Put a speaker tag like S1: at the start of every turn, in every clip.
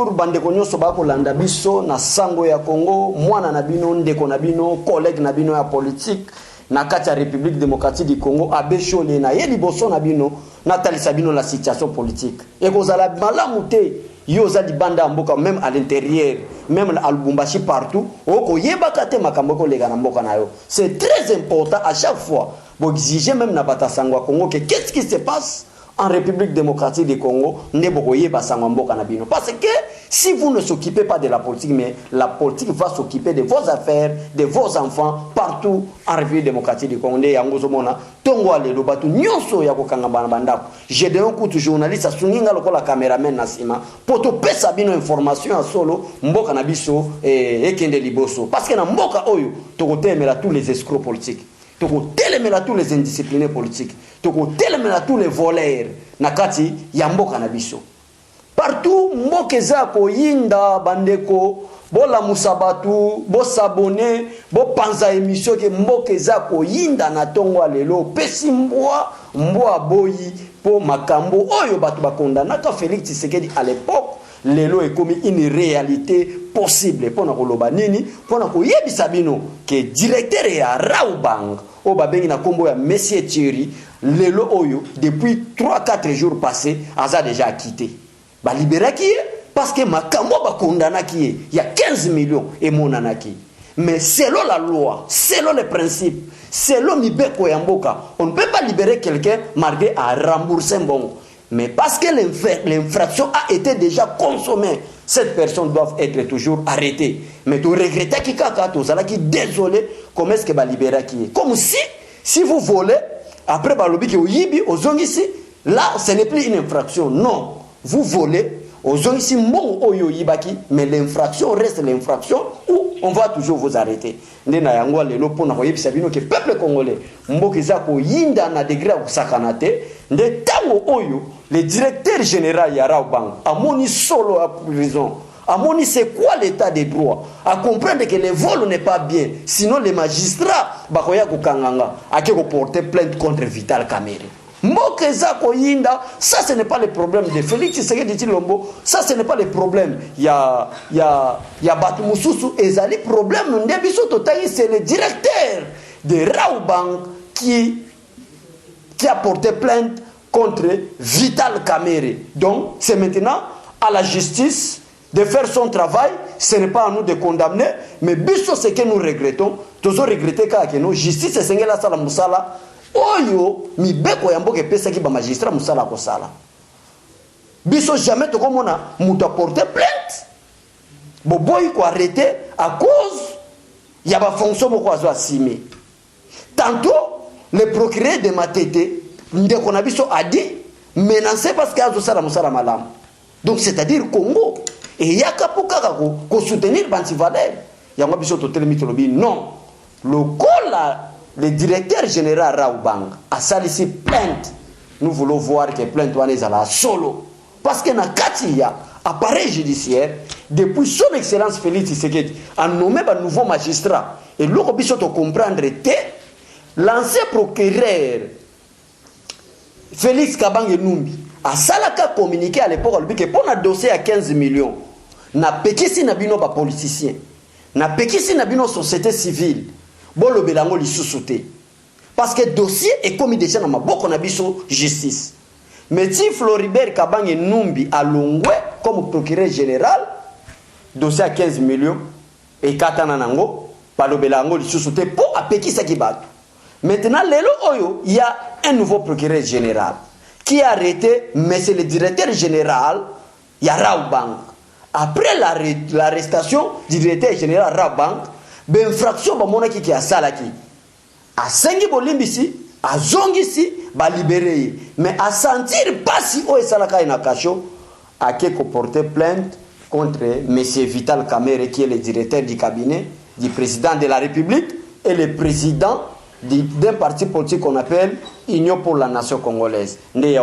S1: bonjour bandeko nyonso bakolanda biso na sango ya Congo mwana na bino ndeko na bino collègue na bino ya politique na kati ya République démocratique du Congo abeshole na ye liboso na bino na talisa bino la situation politique et kozala malamu te yo za di banda mboka même à l'intérieur même à Lubumbashi partout oko yebaka te makambo ko lega na mboka na yo c'est très important à chaque fois bo exiger même na bata sango ya Congo que qu'est-ce qui se passe en République démocratique du Congo, parce que si vous ne s'occupez pas de la politique, mais la politique va s'occuper de vos affaires, de vos enfants, partout en République démocratique du Congo. J'ai donné un coup de journaliste, la caméraman Nassima, pour te passer une information en solo, Mboka Nabiso et Kende Liboso. Parce que dans Mboka Oyo, tu as tous les escrocs politiques. Tu as tous les indisciplinés politiques. Tu as tous les voleurs. Nakati yamboka na biso. Partout mbokeza ko yinda bandeko bola musabatu bo s'abonner bo panza émission ke mbokeza ko yinda na tongo lelo pesi mboa boyi po makambo oyo batu bakondana ka Félix Tshisekedi à l'époque lelo est comme une réalité possible pour na koloba nini pour na ko yebisa bino ke directeur ya Raubang o babengi na kombo ya Monsieur Thierry lelo oyo depuis 3-4 jours passés aza déjà quitté ba libéra qui parce que makambo ba kondana qui il y a 15 millions et monana qui mais selon la loi selon les principes selon mibeko ya mboka on ne peut pas libérer quelqu'un malgré à rembourser bon mais parce que l'infraction a été déjà consommée cette personne doit être toujours arrêtée mais tu regrettes qui kaka to sala qui désolé comment est-ce que ba libéra qui comme si vous volez après balobi ki oyibi ozongisi là ce n'est plus une infraction non vous volez ozongisi mbongo oyo yibaki mais l'infraction reste l'infraction ou on va toujours vous arrêter ndena yango lelo pona ko yebisa bino ke peuple congolais mboka za ko yinda na degré ko sakana te nde tango oyo le directeur général ya Raubang amoni solo à prison amoni c'est quoi l'état des droits à comprendre que le vol n'est pas bien sinon les magistrats bakoya ko kanganga ake ko porter plainte contre Vital Kamerhe mbokeza ko yinda ça ce n'est pas le problème de Félix Tshisekedi Tshilombo ça ce n'est pas le problème ya batu mususu ezali problème ndebiso totayi c'est le directeur de Raubang qui a porté plainte contre Vital Kamerhe donc c'est maintenant à la justice de faire son travail, ce n'est pas à nous de condamner, mais biso ce que nous regrettons, tous regretter que nous justice c'est ngela sala musala, oyo mi beko ya mboke pesa ki ba magistrat musala ko sala. Biso jamais to komona muta porter plainte. Boboy ko arrêté à cause ya ba fonction moko azo assimé. Tantôt le procureur de Matete ndeko na biso a dit menacé parce que azo sala musala malam. Donc c'est-à-dire Congo et yakapuka ko soutenir Bantivaler yango biso to telemite non le directeur général Raubang a salissé plainte nous voulons voir que plainte wana ezala solo parce que na kati ya appareil judiciaire depuis son excellence Félix Tshisekedi a nommé un nouveau magistrat et loko biso to comprendre te l'ancien procureur Félix Kabange Numbi a salaka communiqué à l'époque que pour un dossier à 15 millions na pekisi na bino ba politicien na pekisi na bino société civile bolo belango lisusu te parce que dossier est commis déjà na maboko na biso justice mais si Floribert Kabange Numbi a longwe comme procureur général dossier à 15 millions et katana nango balo belango lisusu te pour apekisa ki bato maintenant lelo oyo il y a un nouveau procureur général qui a arrêté, mais c'est le directeur général, Raubang. Après l'arrestation du directeur général Raubang, ben fraction ba mona ki a salaki. A sengi bolimbisi, a zongisi, ba libéré. Mais à sentir pas si o salaka ina kacho, a ko porter plainte contre monsieur Vital Kamerhe qui est le directeur du cabinet du président de la République et le président d'un parti politique qu'on appelle Union pour la nation congolaise. Mais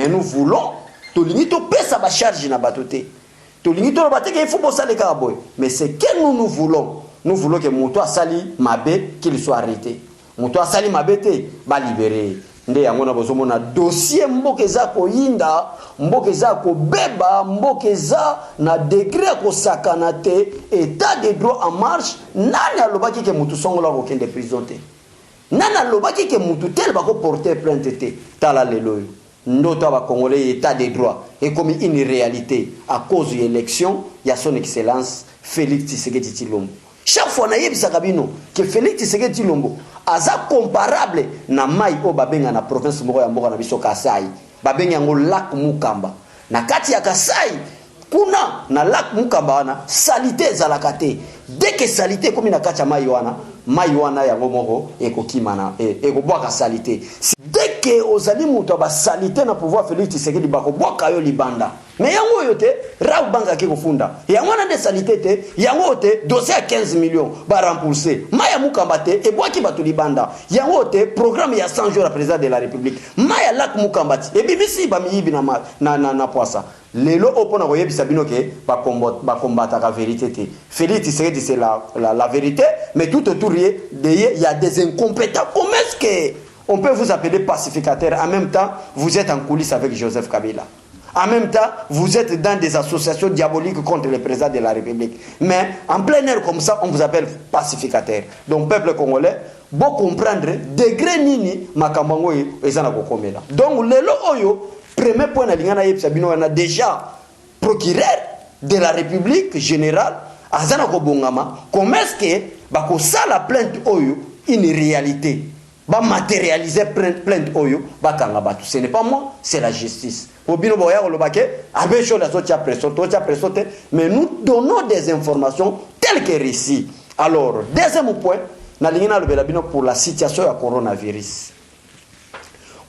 S1: nous voulons tout limito pesa ba charge na batoté. Tout limito baté qu'il faut bosser les caraboy. Mais c'est que nous voulons. Nous voulons que Moutoua Sali Mabé qu'il soit arrêté. Moutoua Sali Mabé te ba libéré. nde yango na bozomona dossier mboka eza koyinda, mboka eza kobeba, mboka eza na degré kosakana te, état de droit en marche. Nani alobaki ke mutu songola kokende prison te? Nani alobaki ke mutu tel bako porter plainte te? Tala lelo ndoto ba congolais état de droit est comme une réalité à cause de l'élection, il y a son excellence Félix Tshisekedi Tshilombo. Chaque fois na yebisa kabino que Félix Tshisekedi Tshilombo aza comparable na mai o babenga na province moko ya mboka na biso Kasai, babenga yango lac Mukamba. Na kati ya Kasai kuna na lac Mukamba wana salité ezalaka te. Dès que salité comme na kati ya mai wana yango moko ekokimana ekobwaka salité. Dès que ozali muto ba salité na pouvoir Félix Tshisekedi bako bwaka yo libanda. Mais yango yote Raoul Banga ki kofunda. Yango na de salité te, yango te dossier à 15 millions ba rembourser. Maya Mukamba te e bwaki batu libanda. Yango te programme ya 100 jours à président de la République. Maya lac Mukamba te. E bibisi ba miyibi na poisa. Lelo opona koyebisa bino ke ba combattre la vérité te. Félix Tshisekedi c'est la vérité, mais tout autour il y a des incompétents. Comment est-ce que on peut vous appeler pacificateur, en même temps vous êtes en coulisses avec Joseph Kabila? En même temps, vous êtes dans des associations diaboliques contre le président de la République. Mais en plein air comme ça, on vous appelle pacificateur. Donc, peuple congolais, bon comprendre, degré nini, makambango ezana kokomela. Donc, lelo oyo, premier point na lingana yebisabino, on a déjà procureur de la République générale, azana kobongama, comment est-ce que, bako ça la plainte oyo, une réalité, ba matérialiser plainte oyo, bakanga batu. Ce n'est pas moi, c'est la justice. Mais nous donnons des informations telles que récit. Alors, deuxième point, pour la situation du coronavirus.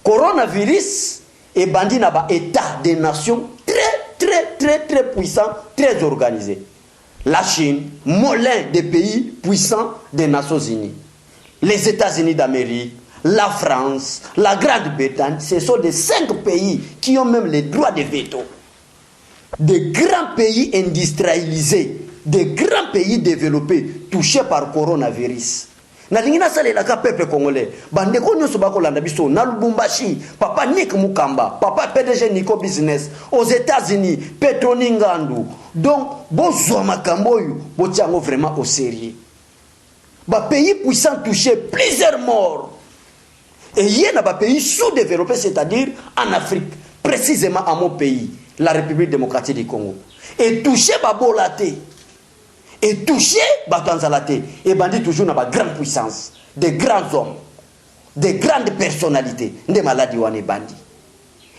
S1: Coronavirus est bandit dans état des nations très puissant, très organisé. La Chine, molin des pays puissants des Nations Unies. Les États-Unis d'Amérique, la France, la Grande-Bretagne, ce sont des 5 pays qui ont même les droits de veto. Des grands pays industrialisés, des grands pays développés touchés par le coronavirus. Nalingina sale la peuple congolais. Bandeko nyoso bakolanda biso na Lubumbashi, papa Nick Mukamba, papa PDG Nico Business, aux États-Unis, Petroningandu. Donc, bonsoir makamboyu, botiango vraiment au sérieux. Ba pays puissants touchés, plusieurs morts. Et il y a des pays sous-développés, c'est-à-dire en Afrique, précisément à mon pays, la République démocratique du Congo. Et touché Babolate, et touché Batanzalate, et bandit toujours dans la grande puissance, des grands hommes, des grandes personnalités, des maladies ou des bandits.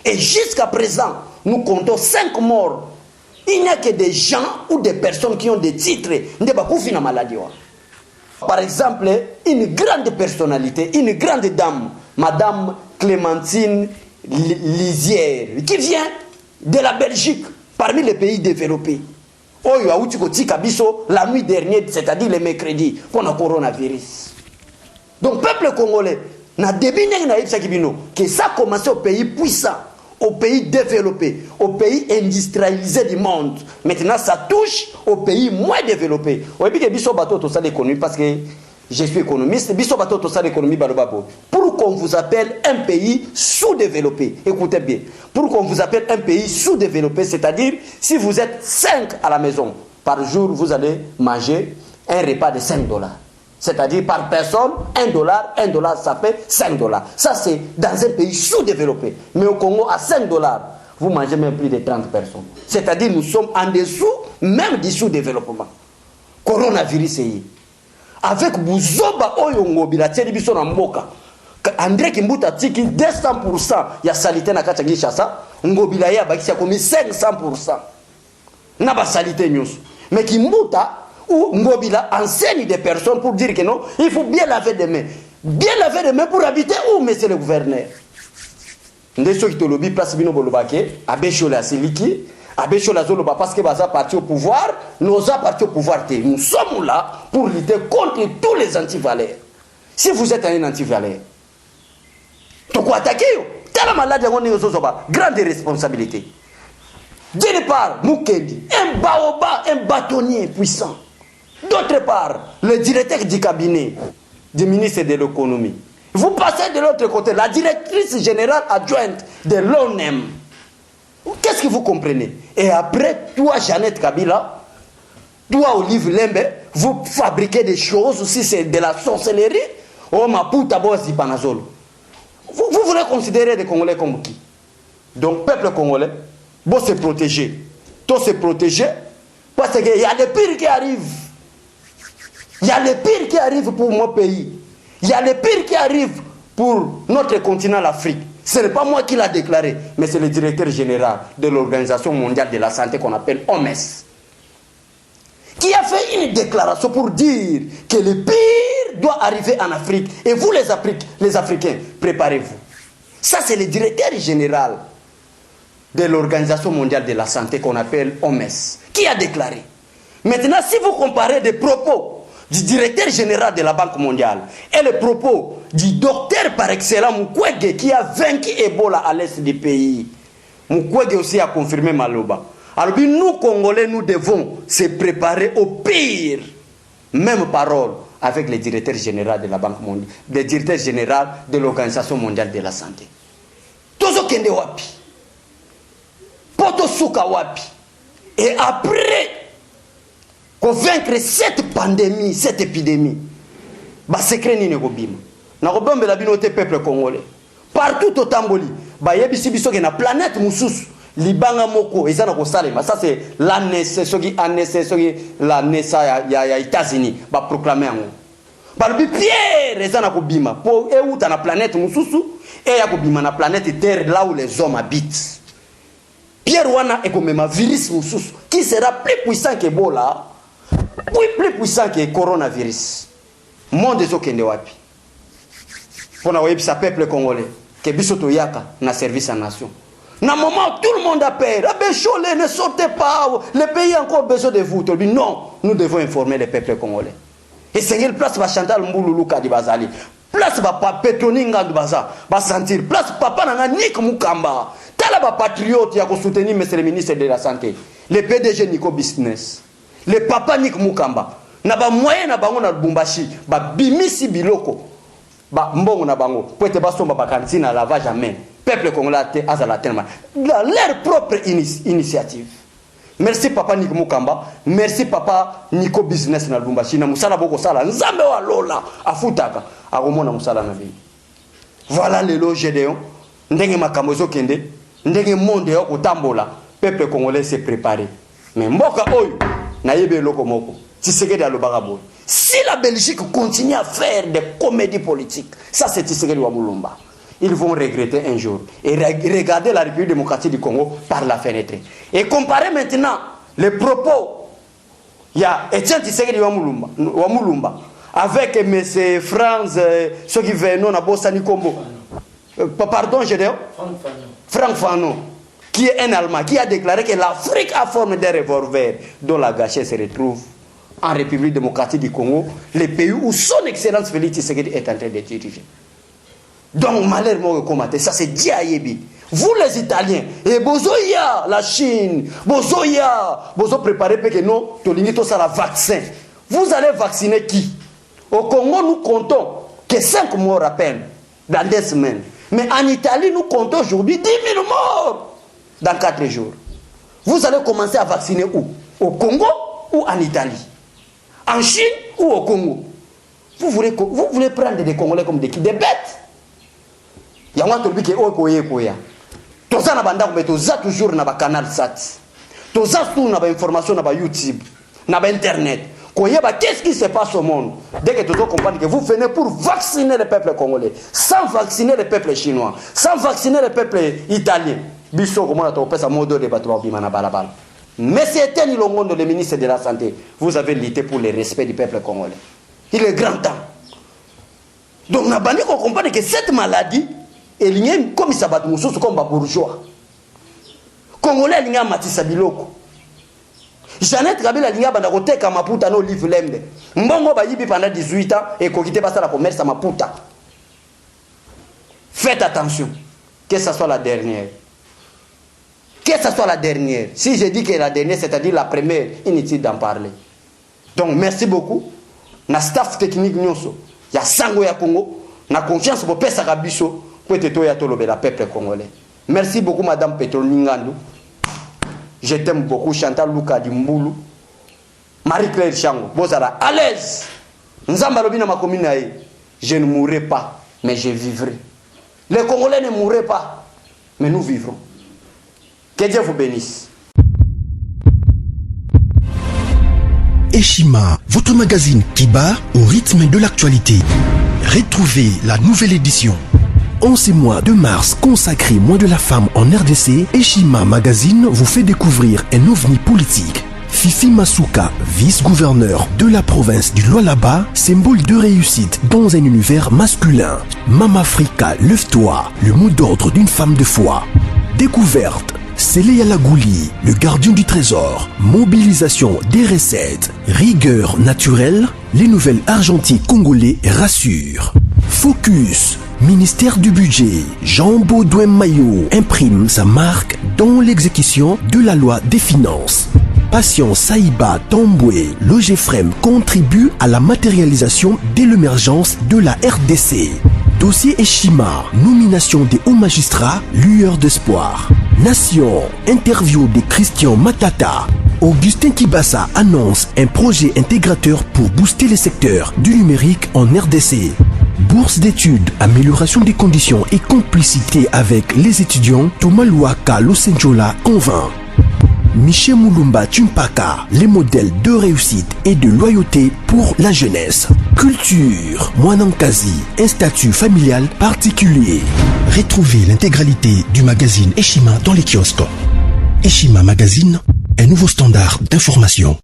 S1: Et jusqu'à présent, nous comptons 5 morts. Il n'y a que des gens ou des personnes qui ont des titres, des bakoufi na maladie. Par exemple, une grande personnalité, une grande dame, Madame Clémentine Lisière, qui vient de la Belgique, parmi les pays développés. Oyo a outi kabiso la nuit dernière, c'est-à-dire le mercredi, pour le coronavirus. Donc, peuple congolais, n'a debiné que ça a commencé au pays puissant, au pays développé, au pays industrialisé du monde. Maintenant, ça touche aux pays moins développés. Parce que je suis économiste. Pour qu'on vous appelle un pays sous-développé, écoutez bien, pour qu'on vous appelle un pays sous-développé, c'est-à-dire si vous êtes 5 à la maison, par jour, vous allez manger un repas de $5. C'est-à-dire par personne, $1, ça fait $5. Ça, c'est dans un pays sous-développé. Mais au Congo, à $5, vous mangez même plus de 30 personnes. C'est-à-dire nous sommes en dessous, même du sous-développement. Coronavirus, avec Bouzoba Oyongo, Bilateli Bisson Mboka, André Kimbuta Tiki, 200%, il y a salité na Kachagi Chassa, Ngobila ya Bakisia comme 500%. N'a pas salité news. Mais Kimbuta, ou Ngobila enseigne des personnes pour dire que non, il faut bien laver des mains. Bien laver des mains pour habiter où, monsieur le gouverneur? Ndeso qui te lobby place bino bolobake, Abeshola Siliki, Abeshola Zoloba parce que Baza parti au pouvoir, nous a parti au pouvoir. Nous sommes là pour lutter contre tous les antivaleurs. Si vous êtes un antivaleur, tu quoi attaquer? T'as la maladie, on est aux grande responsabilité. D'une part, Mukendi, un baoba, un bâtonnier puissant. D'autre part, le directeur du cabinet du ministre de l'économie. Vous passez de l'autre côté, la directrice générale adjointe de l'ONEM. Qu'est-ce que vous comprenez? Et après, toi, Jeannette Kabila, toi, Olive Lembe, vous fabriquez des choses, si c'est de la sorcellerie, oh ma puta bosi panazolo. Vous voulez considérer les Congolais comme qui? Donc, peuple congolais, bon se protéger. Tout se protéger, parce qu'il y a des pires qui arrivent. Il y a les pires qui arrivent pour mon pays. Il y a les pires qui arrivent pour notre continent, l'Afrique. Ce n'est pas moi qui l'a déclaré, mais c'est le directeur général de l'Organisation mondiale de la santé qu'on appelle OMS, qui a fait une déclaration pour dire que le pire doit arriver en Afrique. Et vous, les Africains, préparez-vous. Ça, c'est le directeur général de l'Organisation mondiale de la santé qu'on appelle OMS, qui a déclaré. Maintenant, si vous comparez des propos du directeur général de la Banque mondiale et les propos du docteur par excellence Mukwege qui a vaincu Ebola à l'est du pays, Mukwege aussi a confirmé Maloba. Alors nous, Congolais, nous devons se préparer au pire. Même parole avec le directeur général de la Banque mondiale, le directeur général de l'Organisation mondiale de la santé. Tozo kende wapi, poto suka wapi. Et après convaincre cette pandémie, cette épidémie, bah secret ni nekobima. Na kobombe la binote peuple congolais. Partout au Tamboli, bah yebisi biso ke na planète mususu. Libanga moko ezana ko salema. Ça c'est la naissance qui la naissance ya États-Unis ba proclamer ngo. Par bi Pierre ezana ko bima pour euta na planète mususu et ya ko bima na planète Terre là où les hommes habitent. Pierre wana ekomema virus mususu qui sera plus puissant que Ebola. Oui, plus puissant que le coronavirus. Monde est au Kende wapi. Pour nous, ça peuple congolais. Que bisoto yaka na service à nation. Na moment où tout le monde a peur. Abécholé, ne sortez pas. Le pays a encore besoin de vous. Non, nous devons informer le peuple congolais. Et c'est une place va Chantal Mboulou Kadi Bazali. Place va Petroninga du Baza. Va sentir. Place papa nanga Nik Mukamba. Tala ba patriote ya ko soutenir monsieur le ministre de la santé. Le PDG Nico Business. Le papa Nik Mukamba na ba moyen na bango na Lubumbashi ba bimisi biloko ba mbongo na bango po ete basomba ba cantine à lavage à main peuple congolais azala tellement leur propre initiative. Merci papa Nik Mukamba, merci papa Nico Business na Lubumbashi na musala boko sala nzambe wa lola afutaka akomona musala na vie. Voilà le lo Gédéon ndenge makambo ezokende ndenge monde yo kotambola peuple congolais s'est préparé. Mais mboka oyo naïbe loko moko. Tshisekedi alobaka boy. Si la Belgique continue à faire des comédies politiques, ça c'est Tshisekedi wa Mulumba. Ils vont regretter un jour et regarder la République démocratique du Congo par la fenêtre. Et comparer maintenant les propos, il y a Etienne Tshisekedi wa Mulumba avec M. Franz, ceux qui viennent à Bossani Kombo. Pardon, je dis Franck Fanon, qui est un Allemand, qui a déclaré que l'Afrique a formé des revolvers dont la gâchette se retrouve en République démocratique du Congo, le pays où son excellence Félix Tshisekedi est en train de diriger. Donc, malheureusement, ça c'est Diayebi. Vous les Italiens, et Bozoya, la Chine, Bozoya, Bozo préparez que nous, tout ça, la vaccin. Vous allez vacciner qui? Au Congo, nous comptons que 5 morts à peine dans 2 semaines. Mais en Italie, nous comptons aujourd'hui 10 000 morts dans 4 jours. Vous allez commencer à vacciner où? Au Congo ou en Italie? En Chine ou au Congo? Vous voulez prendre des Congolais comme des bêtes? Il y a un truc qui est okoya. Tout ça, toujours dans le canal SAT. Tout ça, tout dans l'information sur YouTube, sur Internet. Qu'est-ce qui se passe au monde? Dès que tu comprends que vous venez pour vacciner le peuple congolais, sans vacciner le peuple chinois, sans vacciner le peuple italien. Mais c'est Etienne Longondo, le ministre de la Santé. Vous avez lutté pour le respect du peuple congolais. Il est grand temps. Donc, nous avons compris que cette maladie, elle est comme ça, comme un bourgeois. Congolais, il y a Matissa Biloko. Jeannette Kabila linga banda koteka maputa no livre lembe. Mbongo ba yibi pendant 18 ans et kokite pas la commerce à maputa. Faites attention. Que ce soit la dernière. Que ce soit la dernière. Si je dis que la dernière, c'est-à-dire la première, inutile d'en parler. Donc merci beaucoup. Na staff technique nyonso. Ya sango ya Congo. na confiance pour pesa kabiso pour te toya tolobela peuple congolais. Merci beaucoup madame Pétroni Ngandu. Je t'aime beaucoup Chantal Luka Dimboulou. Marie-Claire Chango, bozala à l'aise. Nzamba lobi na makomine aye. Je ne mourrai pas, mais je vivrai. Les Congolais ne mourraient pas, mais nous vivrons. Que Dieu vous bénisse.
S2: Eshima, votre magazine qui bat au rythme de l'actualité. Retrouvez la nouvelle édition. En ce mois de mars consacré mois de la femme en RDC, Eshima Magazine vous fait découvrir un ovni politique. Fifi Masuka, vice-gouverneur de la province du Lualaba, symbole de réussite dans un univers masculin. Mama Africa, lève-toi, le mot d'ordre d'une femme de foi. Découverte. Sélé Alagouli, le gardien du trésor, mobilisation des recettes, rigueur naturelle, les nouvelles argentiques congolais rassurent. Focus, ministère du budget, Jean Baudouin Maillot imprime sa marque dans l'exécution de la loi des finances. Patient Saïba Tamboué, l'OGFREM contribue à la matérialisation de l'émergence de la RDC. Dossier Eshima, nomination des hauts magistrats, lueur d'espoir. Nation, interview de Christian Matata. Augustin Kibassa annonce un projet intégrateur pour booster les secteurs du numérique en RDC. Bourse d'études, amélioration des conditions et complicité avec les étudiants, Thomas Luaka Losenjola convainc. Michel Moulumba Tumpaka, les modèles de réussite et de loyauté pour la jeunesse. Culture, Mwanankazi, un statut familial particulier. Retrouvez l'intégralité du magazine Eshima dans les kiosques. Eshima Magazine, un nouveau standard d'information.